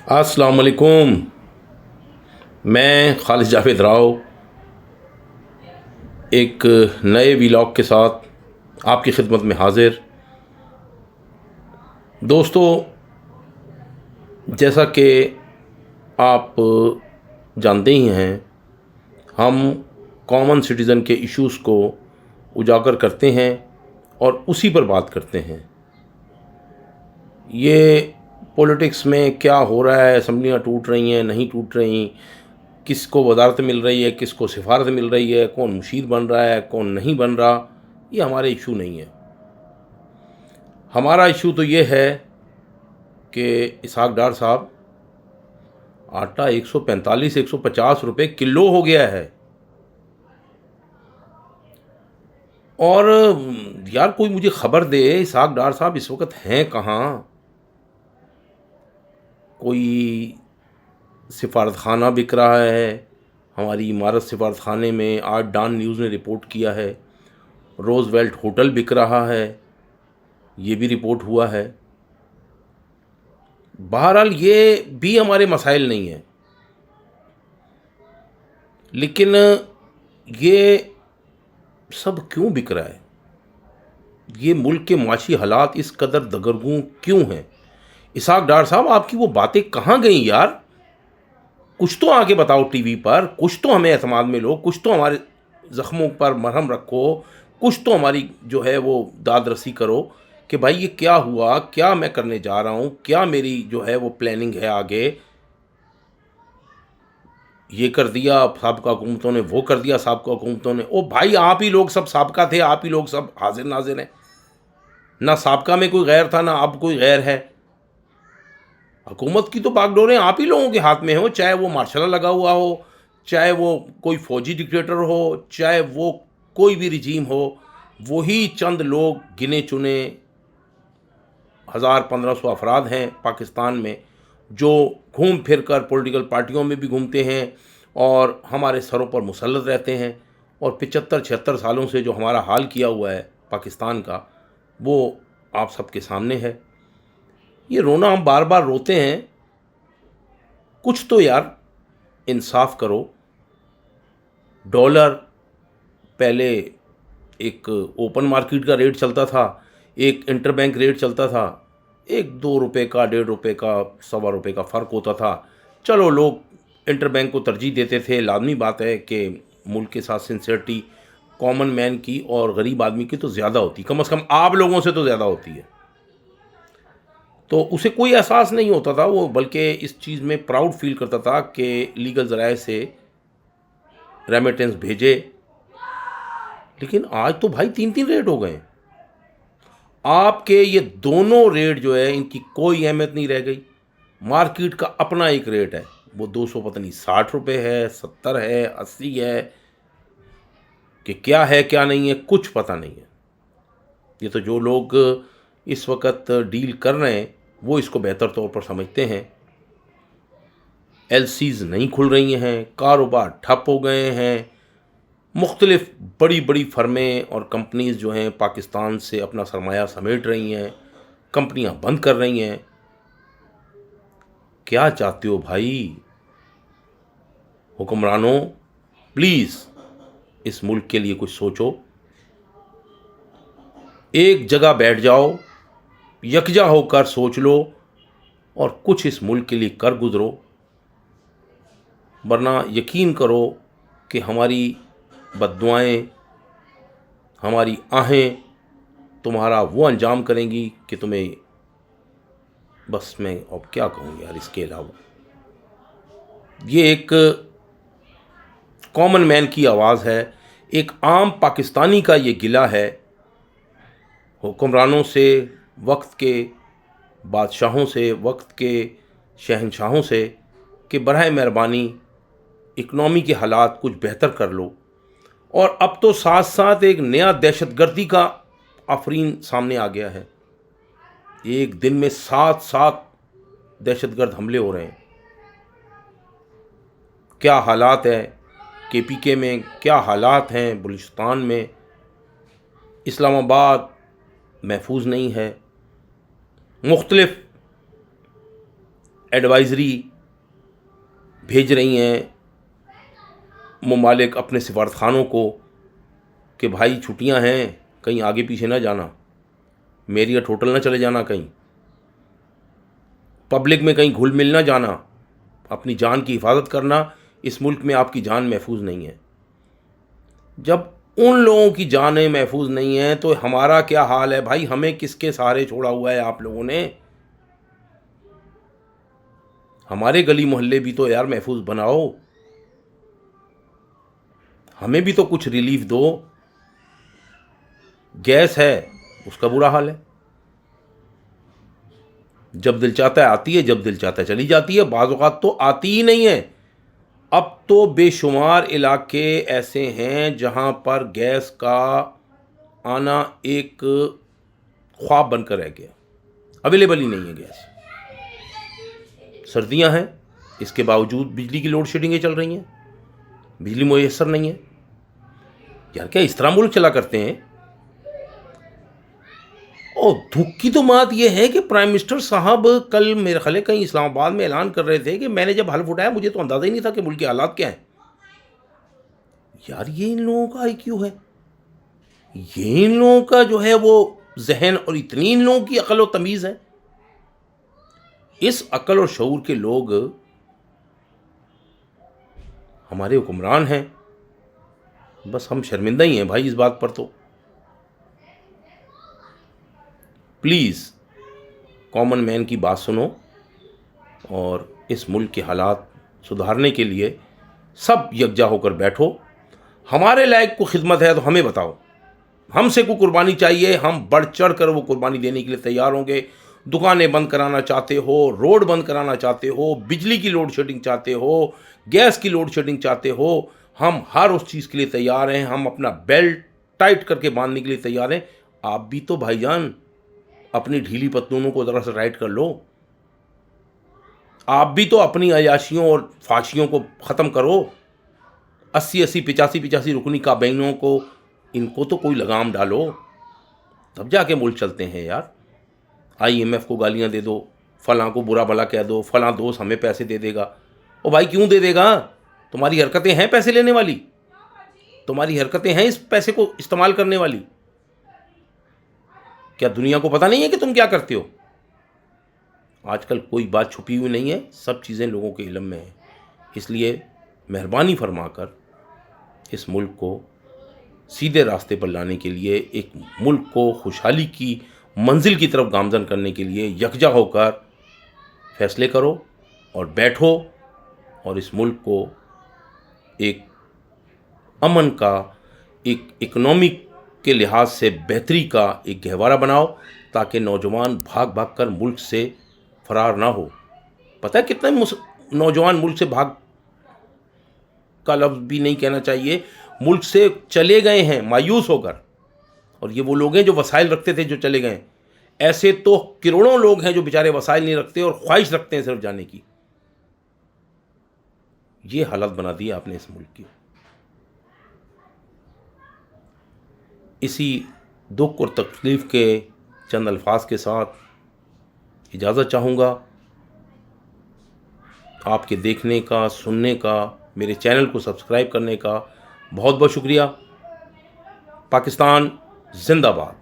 अस्सलाम वालेकुम। मैं खालिद जावेद राव एक नए व्लॉग के साथ आपकी खिदमत में हाजिर। दोस्तों, जैसा कि आप जानते ही हैं, हम कॉमन सिटीज़न के इश्यूज़ को उजागर करते हैं और उसी पर बात करते हैं। ये पॉलिटिक्स में क्या हो रहा है, असम्बलियाँ टूट रही हैं, नहीं टूट रही, किसको वजारत मिल रही है, किसको सिफारत मिल रही है, कौन मुशीर बन रहा है, कौन नहीं बन रहा, ये हमारे इशू नहीं है। हमारा इशू तो ये है कि इसहाक डार साहब, आटा 145-150 रुपये किलो हो गया है। और यार, कोई मुझे खबर दे, इसहाक डार साहब इस वक्त हैं कहाँ? कोई सिफारत खाना बिक रहा है, हमारी इमारत सिफारत खाने में आज डॉन न्यूज़ ने रिपोर्ट किया है। रोज़वेल्ट होटल बिक रहा है, ये भी रिपोर्ट हुआ है। बहरहाल ये भी हमारे मसाइल नहीं है, लेकिन ये सब क्यों बिक रहा है? ये मुल्क के माशी हालात इस कदर दगरगूं क्यों हैं? इसहाक डार साहब, आपकी वो बातें कहाँ गई यार? कुछ तो आके बताओ टीवी पर, कुछ तो हमें एतमाद में लो, कुछ तो हमारे ज़ख्मों पर मरहम रखो, कुछ तो हमारी जो है वो दाद रसी करो कि भाई ये क्या हुआ, क्या मैं करने जा रहा हूँ, क्या मेरी जो है वो प्लानिंग है आगे। ये कर दिया साबका हुकूमतों ने, वो कर दिया साबका हुकूमतों ने। ओ भाई, आप ही लोग सब साबका थे, आप ही लोग सब हाजिर नाजिर हैं। ना साबका में कोई गैर था, ना अब कोई गैर है। हुकूमत की तो बागडोरें आप ही लोगों के हाथ में हो, चाहे वो मार्शल लगा हुआ हो, चाहे वो कोई फौजी डिक्टेटर हो, चाहे वो कोई भी रिजीम हो। वही चंद लोग गिने चुने 1000-1500 अफराद हैं पाकिस्तान में, जो घूम फिर कर पॉलिटिकल पार्टियों में भी घूमते हैं और हमारे सरों पर मुसल्लत रहते हैं। और 75-76 सालों से जो हमारा हाल किया हुआ है पाकिस्तान का, वो आप सबके सामने है। ये रोना हम बार बार रोते हैं, कुछ तो यार इंसाफ करो। डॉलर पहले एक ओपन मार्केट का रेट चलता था, एक इंटरबैंक रेट चलता था, एक 2 रुपये का, 1.5 रुपये का, 1.25 रुपये का फ़र्क होता था। चलो, लोग इंटरबैंक को तरजीह देते थे। लाजमी बात है कि मुल्क के साथ सिंसियरिटी कॉमन मैन की और गरीब आदमी की तो ज़्यादा होती, कम से कम आप लोगों से तो ज़्यादा होती है। तो उसे कोई एहसास नहीं होता था वो, बल्कि इस चीज़ में प्राउड फील करता था कि लीगल ज़राए से रेमिटेंस भेजे। लेकिन आज तो भाई 3-3 रेट हो गए। आपके ये दोनों रेट जो है, इनकी कोई अहमियत नहीं रह गई। मार्केट का अपना एक रेट है, वो 200 पता नहीं 60 रुपये है, 70 है, 80 है, कि क्या है क्या नहीं है कुछ पता नहीं है। ये तो जो लोग इस वक्त डील कर रहे हैं वो इसको बेहतर तौर पर समझते हैं। एलसीज नहीं खुल रही हैं, कारोबार ठप हो गए हैं, मुख्तलिफ़ बड़ी बड़ी फर्में और कंपनीज़ जो हैं पाकिस्तान से अपना सरमाया समेट रही हैं, कंपनियां बंद कर रही हैं। क्या चाहते हो भाई? हुक्मरानों, प्लीज़ इस मुल्क के लिए कुछ सोचो। एक जगह बैठ जाओ, यकजा होकर सोच लो और कुछ इस मुल्क के लिए कर गुजरो। वरना यकीन करो कि हमारी बद्दुआएं, हमारी आहें तुम्हारा वो अंजाम करेंगी कि तुम्हें, बस मैं अब क्या कहूँ यार इसके अलावा। ये एक कॉमन मैन की आवाज़ है, एक आम पाकिस्तानी का ये गिला है हुक्मरानों से, वक्त के बादशाहों से, वक्त के शहंशाहों से, कि बरए मेहरबानी इकनॉमी के हालात कुछ बेहतर कर लो। और अब तो साथ साथ एक नया दहशतगर्दी का आफरीन सामने आ गया है। एक दिन में 7 दहशतगर्द हमले हो रहे हैं। क्या हालात है केपीके में, क्या हालात हैं बलूचिस्तान में। इस्लामाबाद महफूज नहीं है। मुख्तलिफ एडवाइज़री भेज रही हैं ममालिक अपने सिफारतखानों को कि भाई छुट्टियां हैं, कहीं आगे पीछे ना जाना, मेरियट होटल ना चले जाना, कहीं पब्लिक में कहीं घुल मिल ना जाना, अपनी जान की हिफाजत करना, इस मुल्क में आपकी जान महफूज नहीं है। जब उन लोगों की जानें महफूज नहीं हैं तो हमारा क्या हाल है भाई? हमें किसके सहारे छोड़ा हुआ है आप लोगों ने? हमारे गली मोहल्ले भी तो यार महफूज बनाओ, हमें भी तो कुछ रिलीफ दो। गैस है, उसका बुरा हाल है, जब दिल चाहता है आती है, जब दिल चाहता है चली जाती है, बाज़ औक़ात तो आती ही नहीं है। अब तो बेशुमार इलाके ऐसे हैं जहां पर गैस का आना एक ख्वाब बनकर रह गया, अवेलेबल ही नहीं है गैस। सर्दियां हैं, इसके बावजूद बिजली की लोड शेडिंगें चल रही हैं, बिजली मुयस्सर नहीं है। यार क्या इस तरह मुल्क चला करते हैं? और दुख की तो बात यह है कि प्राइम मिनिस्टर साहब कल मेरे ख्याल है कहीं इस्लामाबाद में ऐलान कर रहे थे कि मैंने जब हल्फ उठाया मुझे तो अंदाज़ा ही नहीं था कि मुल्क के हालात क्या हैं। यार ये इन लोगों का आईक्यू है, ये इन लोगों का जो है वो जहन, और इतनी इन लोगों की अकल और तमीज़ है। इस अकल और शऊर के लोग हमारे हुक्मरान हैं, बस हम शर्मिंदा ही हैं भाई इस बात पर। तो प्लीज़ कॉमन मैन की बात सुनो और इस मुल्क के हालात सुधारने के लिए सब यकजा होकर बैठो। हमारे लायक को खिदमत है तो हमें बताओ, हमसे कोई कुर्बानी चाहिए, हम बढ़ चढ़ कर वो कुर्बानी देने के लिए तैयार होंगे। दुकानें बंद कराना चाहते हो, रोड बंद कराना चाहते हो, बिजली की लोड शेडिंग चाहते हो, गैस की लोड शेडिंग चाहते हो, हम हर उस चीज़ के लिए तैयार हैं। हम अपना बेल्ट टाइट करके बांधने के लिए तैयार हैं। आप भी तो भाईजान अपनी ढीली पतलूनों को ज़रा सा टाइट कर लो, आप भी तो अपनी अयाशियों और फाशियों को ख़त्म करो। 80-80, 85-85 रुकनी का बहनों को, इनको तो कोई लगाम डालो, तब जाके मुल्क चलते हैं यार। IMF को गालियां दे दो, फलां को बुरा भला कह दो, फलां दोस्त हमें पैसे दे देगा। ओ भाई क्यों दे देगा? तुम्हारी हरकतें हैं पैसे लेने वाली, तुम्हारी हरकतें हैं इस पैसे को इस्तेमाल करने वाली। क्या दुनिया को पता नहीं है कि तुम क्या करते हो? आजकल कोई बात छुपी हुई नहीं है, सब चीज़ें लोगों के इल्म में हैं। इसलिए मेहरबानी फरमाकर इस मुल्क को सीधे रास्ते पर लाने के लिए, एक मुल्क को खुशहाली की मंजिल की तरफ गामजन करने के लिए यकजा होकर फैसले करो और बैठो और इस मुल्क को एक अमन का, एक इकोनॉमिक के लिहाज से बेहतरी का एक गहवारा बनाओ, ताकि नौजवान भाग भाग कर मुल्क से फरार ना हो। पता है कितने नौजवान मुल्क से भाग का लफ्ज़ भी नहीं कहना चाहिए, मुल्क से चले गए हैं मायूस होकर। और ये वो लोग हैं जो वसाइल रखते थे जो चले गए। ऐसे तो करोड़ों लोग हैं जो बेचारे वसाइल नहीं रखते और ख्वाहिश रखते हैं सिर्फ जाने की। ये हालत बना दी आपने इस मुल्क की। इसी दुख और तकलीफ़ के चंद अल्फाज के साथ इजाज़त चाहूँगा। आपके देखने का, सुनने का, मेरे चैनल को सब्सक्राइब करने का बहुत बहुत शुक्रिया। पाकिस्तान जिंदाबाद।